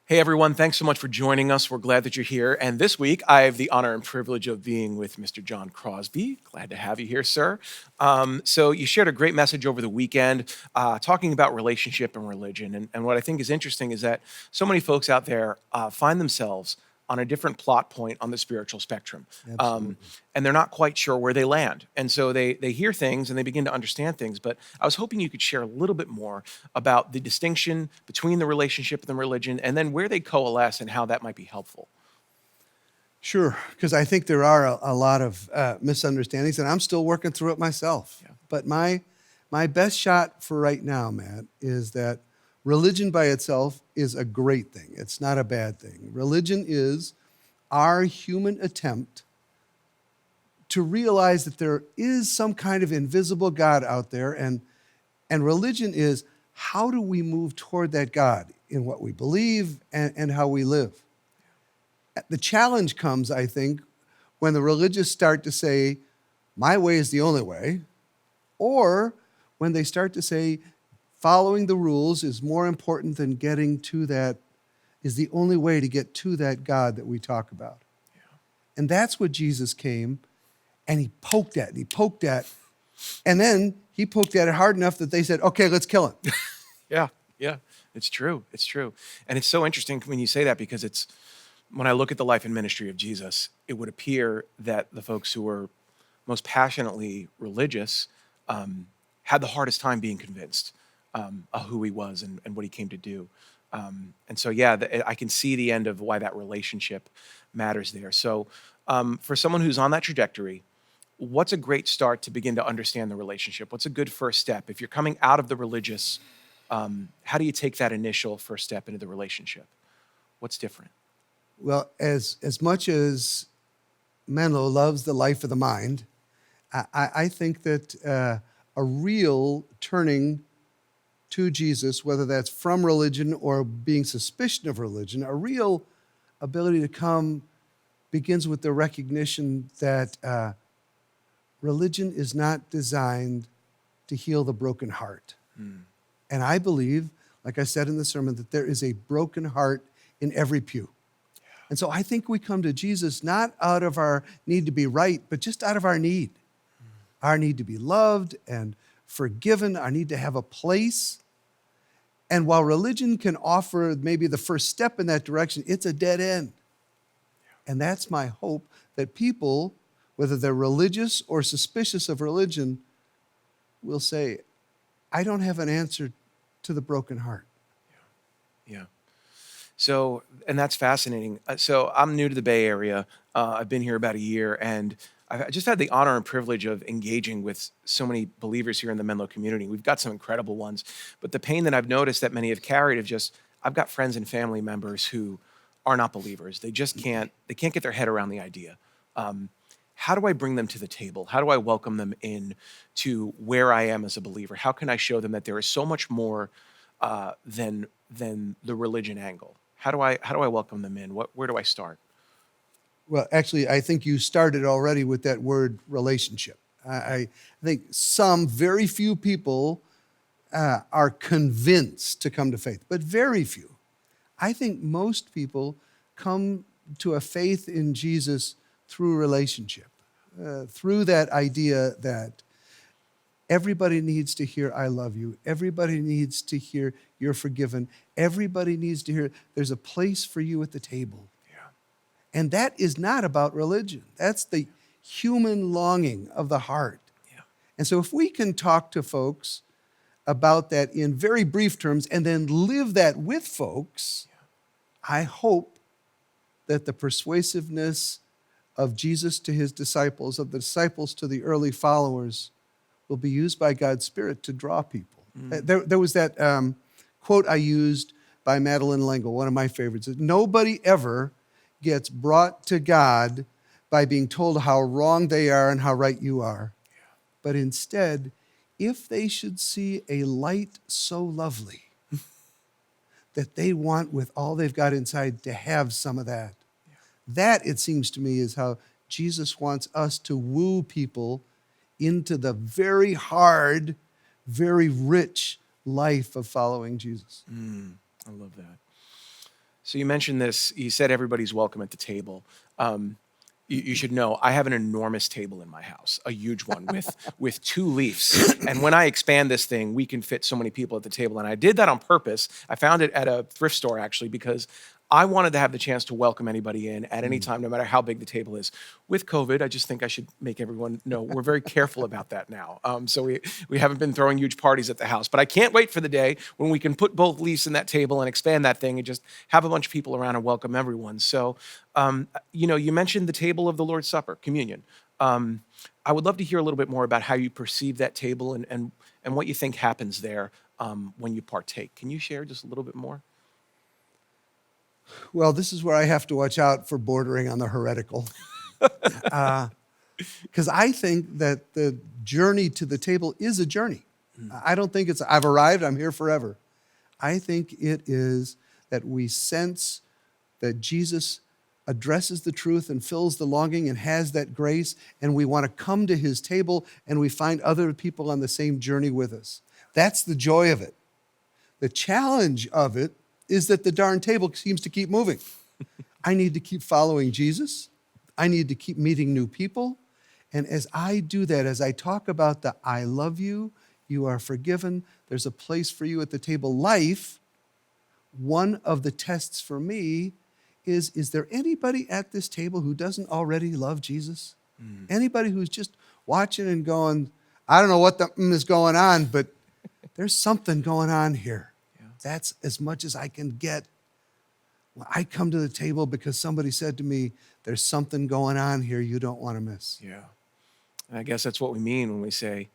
Hey everyone, thanks so much for joining us. We're glad that you're here. And this week, I have the honor and privilege of being with Mr. John Crosby. Glad to have you here, sir. So you shared a great message over the weekend talking about relationship and religion. And what I think is interesting is that so many folks out there find themselves on a different plot point on the spiritual spectrum. Um, Absolutely. and they're not quite sure where they land. And so they hear things and they begin to understand things. But I was hoping you could share a little bit more about the distinction between the relationship and the religion, and then where they coalesce and how that might be helpful. Sure, because I think there are a lot of misunderstandings, and I'm still working through it myself. Yeah. But my best shot for right now, Matt, is that religion by itself is a great thing. It's not a bad thing. Religion is our human attempt to realize that there is some kind of invisible God out there, and religion is how do we move toward that God in what we believe and how we live. The challenge comes, I think, when the religious start to say, my way is the only way, or when they start to say, following the rules is more important than getting to that, is the only way to get to that God that we talk about. And that's what Jesus came and he poked at, and he poked at, and then he poked at it hard enough that they said, okay, let's kill him. Yeah, yeah, it's true. It's true. And it's so interesting when you say that because it's when I look at the life and ministry of Jesus, it would appear that the folks who were most passionately religious had the hardest time being convinced of who he was and what he came to do. And so, yeah, I can see the end of why that relationship matters there. So, for someone who's on that trajectory, what's a great start to begin to understand the relationship? What's a good first step? If you're coming out of the religious, how do you take that initial first step into the relationship? What's different? Well, as much as Menlo loves the life of the mind, I think that a real turning to Jesus, whether that's from religion or being suspicion of religion, a real ability to come begins with the recognition that religion is not designed to heal the broken heart. Mm. And I believe, like I said in the sermon, that there is a broken heart in every pew. And so I think we come to Jesus not out of our need to be right, but just out of our need to be loved and forgiven, our need to have a place. And while religion can offer maybe the first step in that direction, it's a dead end. And that's my hope, that people, whether they're religious or suspicious of religion, will say, I don't have an answer to the broken heart. Yeah. So, and that's fascinating. So, I'm new to the Bay Area. I've been here about a year, and I just had the honor and privilege of engaging with so many believers here in the Menlo community. We've got some incredible ones, but the pain that I've noticed that many have carried of just I've got friends and family members who are not believers. They just can't get their head around the idea. Um, how do I bring them to the table? How do I welcome them in to where I am as a believer? How can I show them that there is so much more than the religion angle? How do I welcome them in? Where do I start? Well, actually, I think you started already with that word relationship. I think some very few people are convinced to come to faith, but very few. I think most people come to a faith in Jesus through relationship, through that idea that everybody needs to hear, I love you. Everybody needs to hear, you're forgiven. Everybody needs to hear, there's a place for you at the table. Yeah, And that is not about religion. That's the human longing of the heart. yeah, And so if we can talk to folks about that in very brief terms and then live that with folks, I hope that the persuasiveness of Jesus to his disciples, of the disciples to the early followers, will be used by God's Spirit to draw people. There was that quote I used by Madeline L'Engle, one of my favorites. Nobody ever gets brought to God by being told how wrong they are and how right you are. But instead, if they should see a light so lovely that they want with all they've got inside to have some of that, that, it seems to me, is how Jesus wants us to woo people into the very hard, very rich life of following Jesus. I love that. So you mentioned this, you said everybody's welcome at the table. You should know I have an enormous table in my house, a huge one with 2 leaves. And when I expand this thing, we can fit so many people at the table. And I did that on purpose. I found it at a thrift store actually because I wanted to have the chance to welcome anybody in at any time, no matter how big the table is. With COVID, I just think I should make everyone know we're very careful about that now. So we haven't been throwing huge parties at the house, but I can't wait for the day when we can put both leaves in that table and expand that thing and just have a bunch of people around and welcome everyone. So, you mentioned the table of the Lord's Supper, communion. I would love to hear a little bit more about how you perceive that table and what you think happens there when you partake. Can you share just a little bit more? Well, this is where I have to watch out for bordering on the heretical. Because I think that the journey to the table is a journey. I don't think it's, I've arrived, I'm here forever. I think it is that we sense that Jesus addresses the truth and fills the longing and has that grace, and we want to come to his table and we find other people on the same journey with us. That's the joy of it. The challenge of it is that the darn table seems to keep moving. I need to keep following Jesus. I need to keep meeting new people. And as I do that, as I talk about the I love you, you are forgiven, there's a place for you at the table, life, one of the tests for me is there anybody at this table who doesn't already love Jesus? Anybody who's just watching and going, I don't know what is going on, but there's something going on here. That's as much as I can get. Well, I come to the table because somebody said to me, there's something going on here you don't want to miss. Yeah. And I guess that's what we mean when we say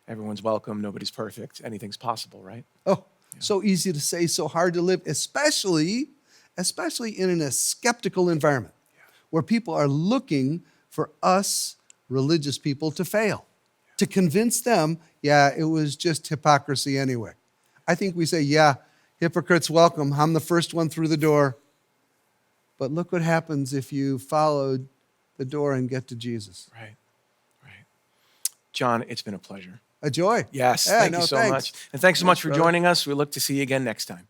everyone's welcome, nobody's perfect, anything's possible, right? Oh, so easy to say, so hard to live, especially in a skeptical environment where people are looking for us religious people to fail, to convince them, it was just hypocrisy anyway. I think we say, hypocrites welcome. I'm the first one through the door. But look what happens if you followed the door and get to Jesus. Right. John, it's been a pleasure. A joy. Yes, thank you so much. And thanks so much for joining us. We look to see you again next time.